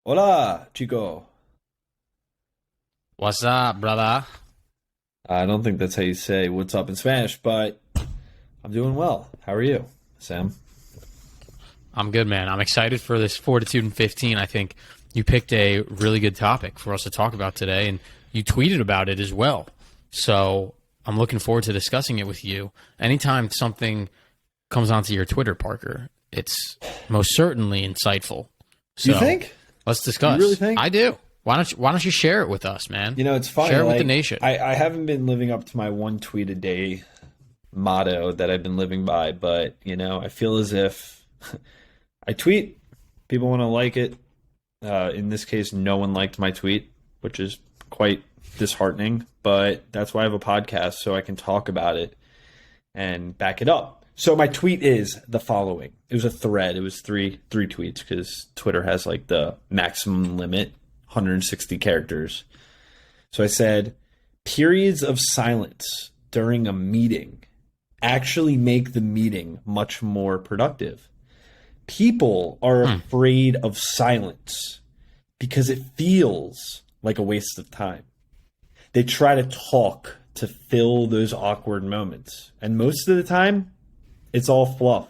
Hola, chico. What's up, brother? I don't think that's how you say what's up in Spanish, but I'm doing well. How are you, Sam? I'm good, man. I'm excited for this Fortitude in 15. I think you picked a really good topic for us to talk about today, and you tweeted about it as well. So I'm looking forward to discussing it with you. Anytime something comes onto your Twitter, Parker, it's most certainly insightful. You So think? let's You really discuss. think? I do. Why don't you share it with us, man? It's funny. Share it with the Like, nation. I haven't been living up to my one tweet a day motto that I've been living by, but, I feel as if I tweet, people want to like it. In this case, no one liked my tweet, which is quite disheartening, but that's why I have a podcast so I can talk about it and back it up. So my tweet is the following. It was a thread. It was three tweets because Twitter has like the maximum limit, 160 characters. So I said, periods of silence during a meeting actually make the meeting much more productive. People are afraid of silence because it feels like a waste of time. They try to talk to fill those awkward moments. And most of the time, it's all fluff,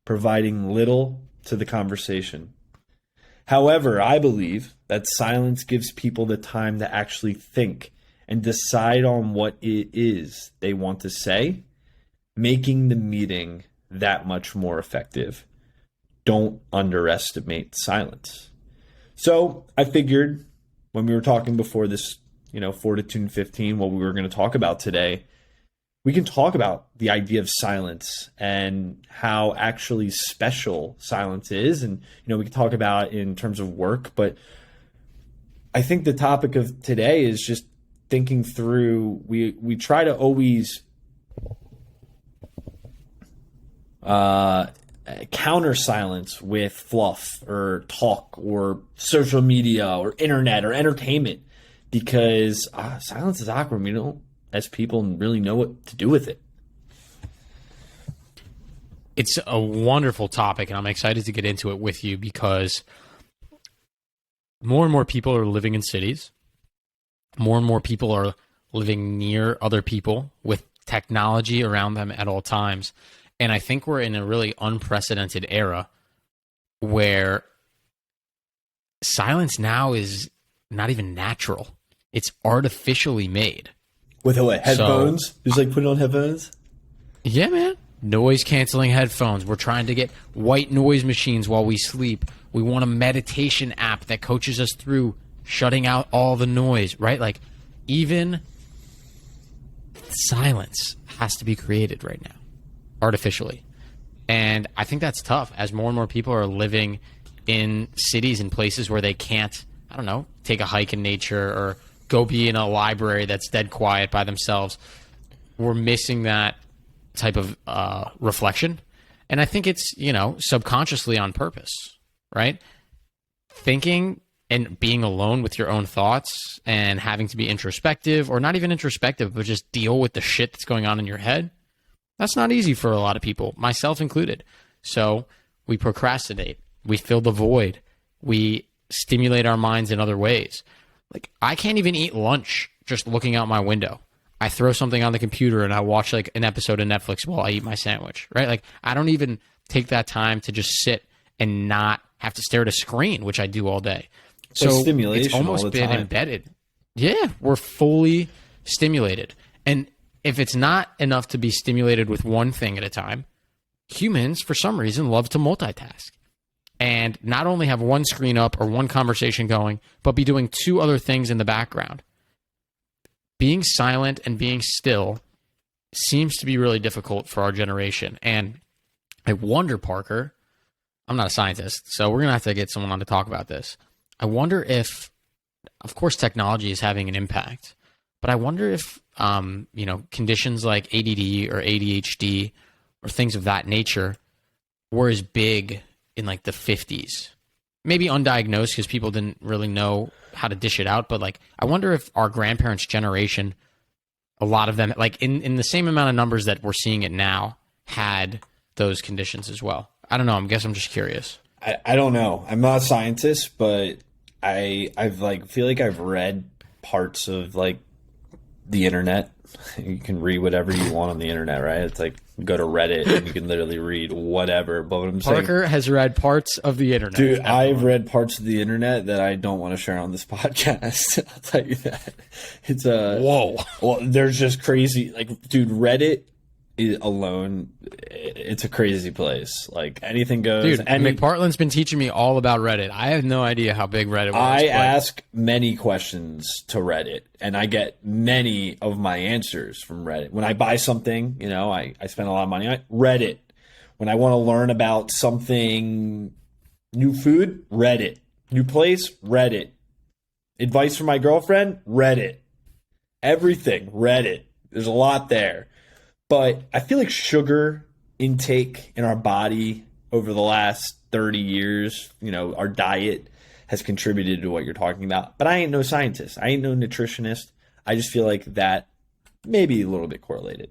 providing little to the conversation. However, I believe that silence gives people the time to actually think and decide on what it is they want to say, making the meeting that much more effective. Don't underestimate silence. So I figured when we were talking before this, Fortitude 15, what we were going to talk about today, we can talk about the idea of silence and how actually special silence is. And, we can talk about it in terms of work, but I think the topic of today is just thinking through, we try to always counter silence with fluff or talk or social media or internet or entertainment because silence is awkward. We don't, as people, really know what to do with it. It's a wonderful topic, and I'm excited to get into it with you because more and more people are living in cities. More and more people are living near other people with technology around them at all times. And I think we're in a really unprecedented era where silence now is not even natural. It's artificially made. With what, headphones? So, Just like putting on headphones? yeah, man. Noise canceling headphones. We're trying to get white noise machines while we sleep. We want a meditation app that coaches us through shutting out all the noise, right? Like, even silence has to be created right now, artificially. And I think that's tough as more and more people are living in cities and places where they can't, I don't know, take a hike in nature or go be in a library that's dead quiet by themselves. We're missing that type of reflection. And I think it's, subconsciously on purpose, right? Thinking and being alone with your own thoughts and having to be introspective, or not even introspective, but just deal with the shit that's going on in your head. That's not easy for a lot of people, myself included. So we procrastinate. We fill the void. We stimulate our minds in other ways. Like, I can't even eat lunch just looking out my window. I throw something on the computer and I watch like an episode of Netflix while I eat my sandwich, right? Like, I don't even take that time to just sit and not have to stare at a screen, which I do all day. So stimulation it's almost all the been time. embedded. Yeah, we're fully stimulated. And if it's not enough to be stimulated with one thing at a time, humans, for some reason, love to multitask and not only have one screen up or one conversation going, but be doing two other things in the background. Being silent and being still seems to be really difficult for our generation. And I wonder, Parker, I'm not a scientist, so we're going to have to get someone on to talk about this. I wonder if, of course, technology is having an impact, but I wonder if, conditions like ADD or ADHD or things of that nature were as big in like the 50s. Maybe undiagnosed because people didn't really know how to dish it out. But like, I wonder if our grandparents' generation, a lot of them, like in the same amount of numbers that we're seeing it now, had those conditions as well. I don't know. I guess I'm just curious. I don't know. I'm not a scientist, but I've like feel like I've read parts of like the internet. You can read whatever you want on the internet, right? It's like go to Reddit and you can literally read whatever. But what I'm saying, Parker has read parts of the internet. dude, I've read parts of the internet that I don't want to share on this podcast. I'll tell you that. It's a Whoa. Well, there's just crazy, like, dude, Reddit alone, it's a crazy place. Like anything goes. Dude, And McPartland's been teaching me all about Reddit. I have no idea how big Reddit was. I but ask many questions to Reddit, and I get many of my answers from Reddit. When I buy something, you know, I spend a lot of money on it, Reddit. When I want to learn about something, new food, Reddit. New place, Reddit. Advice from my girlfriend, Reddit. Everything, Reddit. There's a lot there. But I feel like sugar intake in our body over the last 30 years, you know, our diet has contributed to what you're talking about. But I ain't no scientist. I ain't no nutritionist. I just feel like that may be a little bit correlated.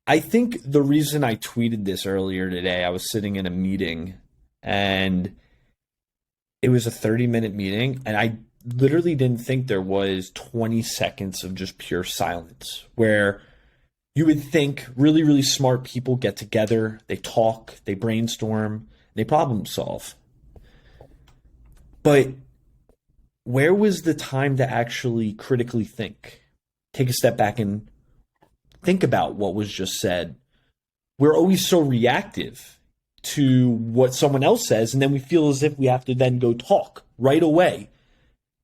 I think the reason I tweeted this earlier today, I was sitting in a meeting and it was a 30-minute meeting, and I literally didn't think there was 20 seconds of just pure silence where you would think really, really smart people get together, they talk, they brainstorm, they problem solve. But where was the time to actually critically think? Take a step back and think about what was just said. We're always so reactive to what someone else says, and then we feel as if we have to then go talk right away.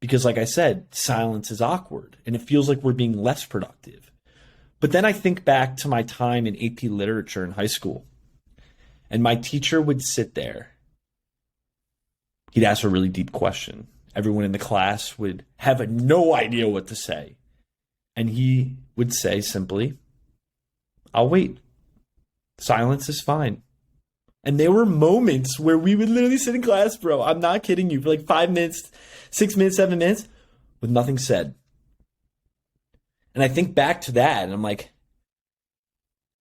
Because like I said, silence is awkward, and it feels like we're being less productive. But then I think back to my time in AP Literature in high school, and my teacher would sit there. He'd ask a really deep question. Everyone in the class would have no idea what to say. And he would say simply, I'll wait. Silence is fine. And there were moments where we would literally sit in class, bro. I'm not kidding you, for like 5 minutes, 6 minutes, 7 minutes, with nothing said. And I think back to that, and I'm like,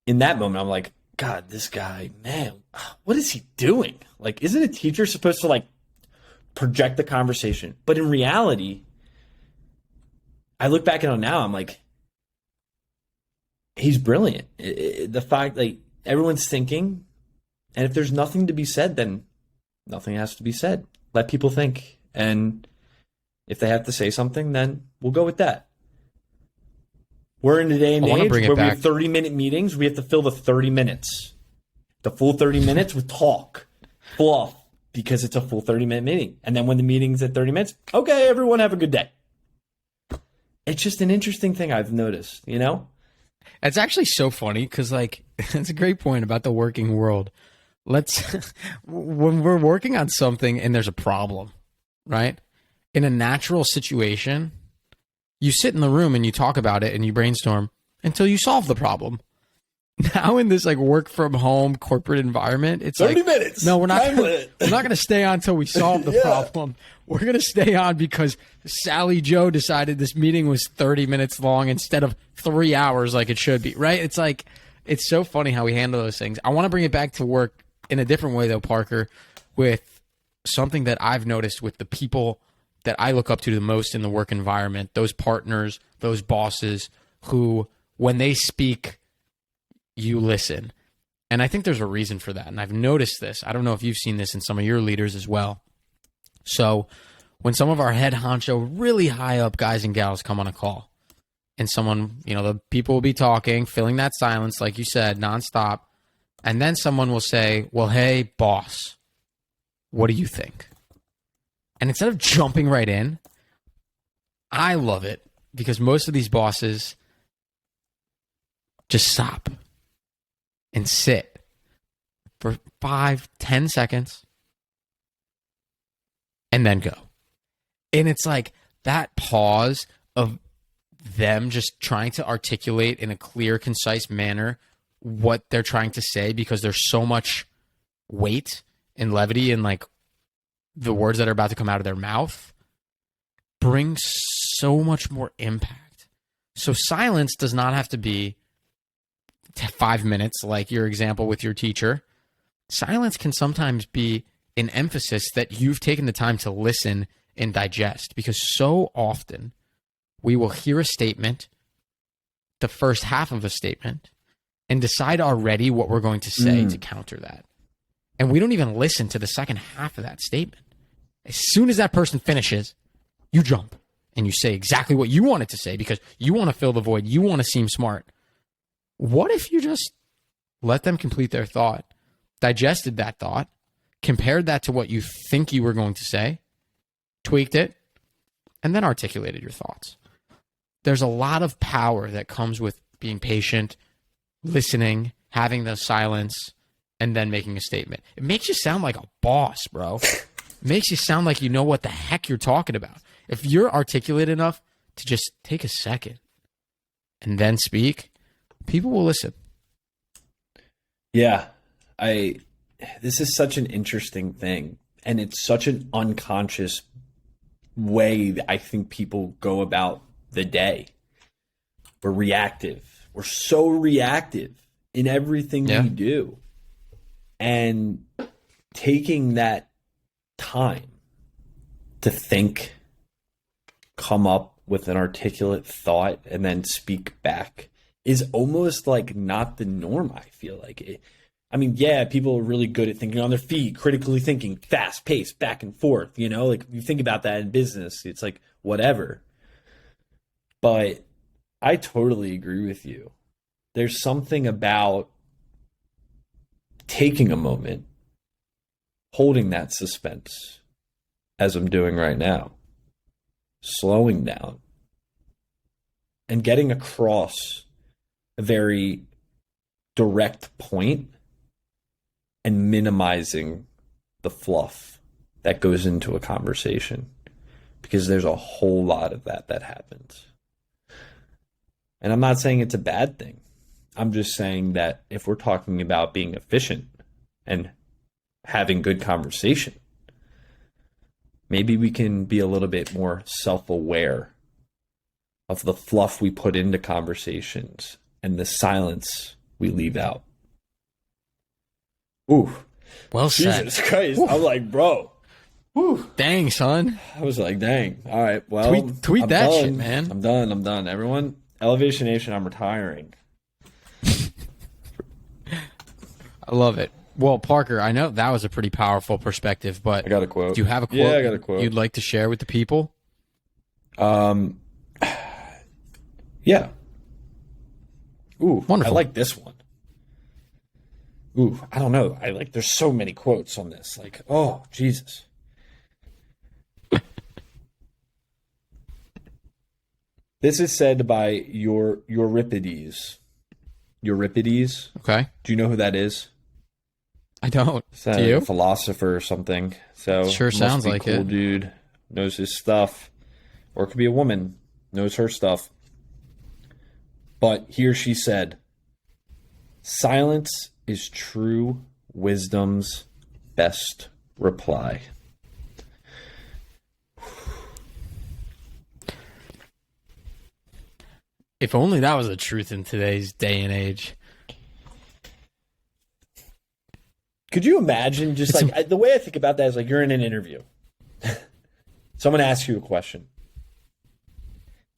in that moment, I'm like, God, this guy, man, what is he doing? Like, isn't a teacher supposed to, like, project the conversation? But in reality, I look back at him now, I'm like, he's brilliant. The fact, like, everyone's thinking, and if there's nothing to be said, then nothing has to be said. Let people think. And if they have to say something, then we'll go with that. We're in a day and age where we have 30-minute meetings. We have to fill the 30 minutes. The full 30 minutes with talk, fluff, because it's a full 30-minute meeting. And then when the meeting's at 30 minutes, okay, everyone have a good day. It's just an interesting thing I've noticed, you know? It's actually so funny because, like, it's a great point about the working world. When we're working on something and there's a problem, right? In a natural situation, you sit in the room and you talk about it and you brainstorm until you solve the problem. Now in this like work from home corporate environment, it's 30 like, minutes. No, we're not going to stay on until we solve the problem. We're going to stay on because Sally Joe decided this meeting was 30 minutes long instead of 3 hours like it should be, right? It's like, it's so funny how we handle those things. I want to bring it back to work in a different way though, Parker, with something that I've noticed with the people that I look up to the most in the work environment, those partners, those bosses who, when they speak, you listen. And I think there's a reason for that. And I've noticed this. I don't know if you've seen this in some of your leaders as well. So when some of our head honcho, really high up guys and gals come on a call and someone, you know, the people will be talking, filling that silence, like you said, nonstop. And then someone will say, well, hey, boss, what do you think? And instead of jumping right in, I love it because most of these bosses just stop and sit for 5-10 seconds and then go. And it's like that pause of them just trying to articulate in a clear, concise manner what they're trying to say because there's so much weight and levity in like the words that are about to come out of their mouth brings so much more impact. So silence does not have to be 5 minutes like your example with your teacher. Silence can sometimes be an emphasis that you've taken the time to listen and digest, because so often we will hear a statement, the first half of a statement, and decide already what we're going to say to counter that. And we don't even listen to the second half of that statement. As soon as that person finishes, you jump and you say exactly what you wanted to say because you want to fill the void. You want to seem smart. What if you just let them complete their thought, digested that thought, compared that to what you think you were going to say, tweaked it, and then articulated your thoughts? There's a lot of power that comes with being patient, listening, having the silence, and then making a statement. It makes you sound like a boss, bro. It makes you sound like you know what the heck you're talking about. If you're articulate enough to just take a second and then speak, people will listen. Yeah. This is such an interesting thing, and it's such an unconscious way that I think people go about the day. We're reactive. We're so reactive in everything we do. And taking that time to think, come up with an articulate thought, and then speak back is almost like not the norm, I feel like. I mean, yeah, people are really good at thinking on their feet, critically thinking, fast paced, back and forth, you know? Like, you think about that in business, it's like, whatever. But I totally agree with you. There's something about taking a moment, holding that suspense, as I'm doing right now, slowing down, and getting across a very direct point and minimizing the fluff that goes into a conversation, because there's a whole lot of that happens. And I'm not saying it's a bad thing. I'm just saying that if we're talking about being efficient and having good conversation, maybe we can be a little bit more self-aware of the fluff we put into conversations and the silence we leave out. Ooh. Well said. Jesus Christ. I'm like, bro. Whew. Dang, son. I was like, dang. All right. Well, tweet I'm that done. shit, man. I'm done. Everyone, Elevation Nation, I'm retiring. I love it. Well, Parker, I know that was a pretty powerful perspective, but I got a quote. Do you have a quote? Yeah, I got a quote. You'd like to share with the people? Yeah. Ooh, wonderful. I like this one. Ooh, I don't know. There's so many quotes on this. Like, oh, Jesus. This is said by Euripides. Euripides. Okay. Do you know who that is? I don't. It's Do you? a philosopher or something. So Sure sounds like cool it. Dude knows his stuff, or it could be a woman knows her stuff. But he or she said, "Silence is true wisdom's best reply." If only that was the truth in today's day and age. Could you imagine just the way I think about that is like you're in an interview. Someone asks you a question.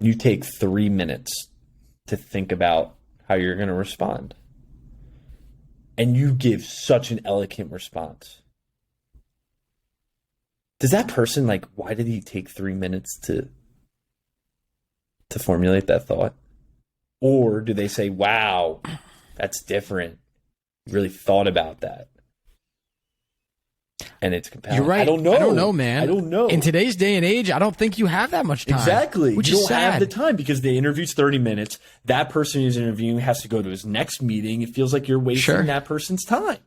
You take 3 minutes to think about how you're going to respond. And you give such an eloquent response. Does that person, why did he take 3 minutes to formulate that thought? Or do they say, wow, that's different. You really thought about that. And it's compelling. You're right. I don't know, man. I don't know. In today's day and age, I don't think you have that much time. Exactly. Which you is don't sad. have the time because the interview's 30 minutes. That person who's interviewing has to go to his next meeting. It feels like you're wasting that person's time.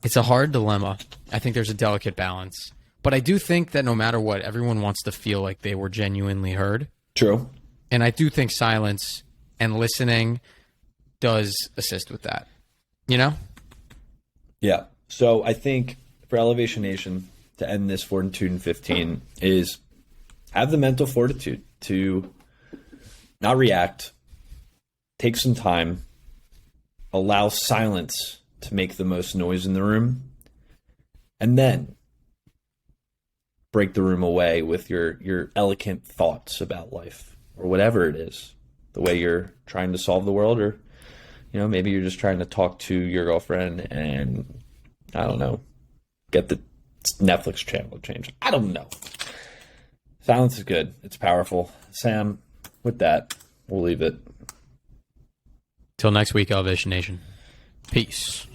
It's a hard dilemma. I think there's a delicate balance. But I do think that no matter what, everyone wants to feel like they were genuinely heard. True. And I do think silence and listening does assist with that. You know? Yeah. So I think for Elevation Nation, to end this Fortitude in 15, is have the mental fortitude to not react, take some time, allow silence to make the most noise in the room, and then break the room away with your elegant thoughts about life or whatever it is, the way you're trying to solve the world, or maybe you're just trying to talk to your girlfriend and I don't know, get the Netflix channel changed. I don't know. Silence is good. It's powerful. Sam, with that, we'll leave it. Till next week, Elevation Nation. Peace.